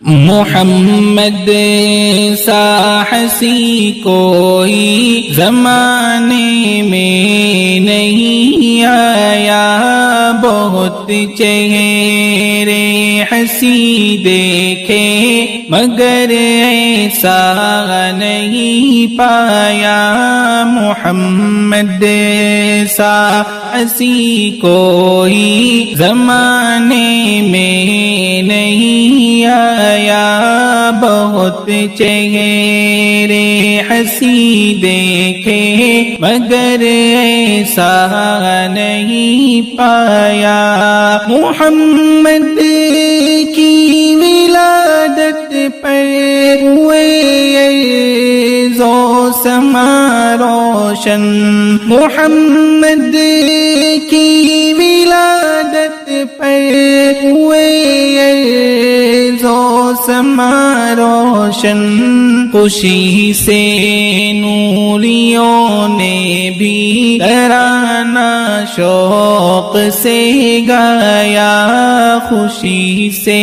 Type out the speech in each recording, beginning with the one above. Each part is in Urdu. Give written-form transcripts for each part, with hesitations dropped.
محمد سا حسی کوئی زمانے میں نہیں آیا، بہت چہرے حسی دیکھے مگر ایسا نہیں پایا۔ محمد سا حسی کوئی زمانے میں نہیں آیا، بہت چہرے حسی دیکھے مگر ایسا نہیں پایا۔ محمد کی ولادت پر ہوئے ذو سما روشن، محمد کی ولادت پر ہوئے ذو سما روشن، خوشی سے نوریوں نے بھی ترانہ شوق سے گایا، خوشی سے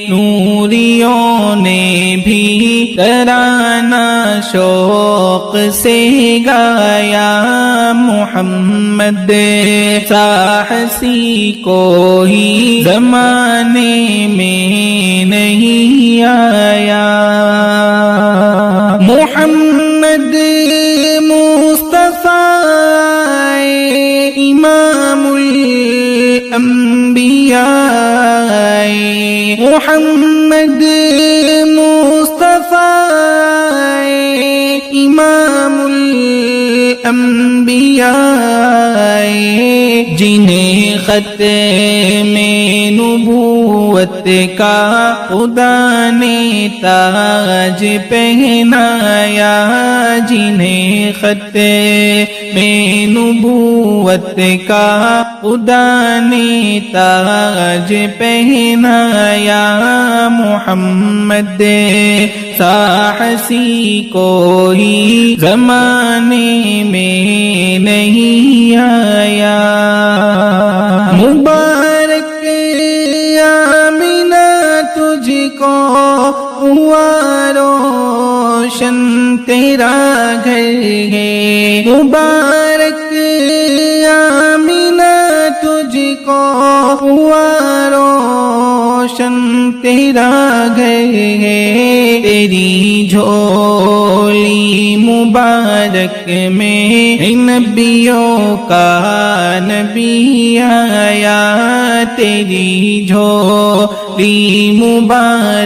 نوریوں نے بھی ترانہ شوق سے گایا۔ محمد سا حسی کوئی زمانے میں نہیں آیا۔ محمد مصطفیٰ امام الانبیاء، محمد مصطفیٰ امام الانبیاء، جنہیں ختم نبوت کا خدا نے تاج پہنایا، جنہیں ختم نبوت کا خدا نے تاج پہنایا۔ محمد سا حسی کوئی زمانے میں نہیں آیا۔ مبارک آمینہ تجھ کو ہوا روشن تیرا گھر ہے، مبارک آمینہ تجھ کو ہوا روشن تیرا گھر ہے، تیری جھولی مبارک میں نبیوں کا نبی آیا، تیری جھولی مبارک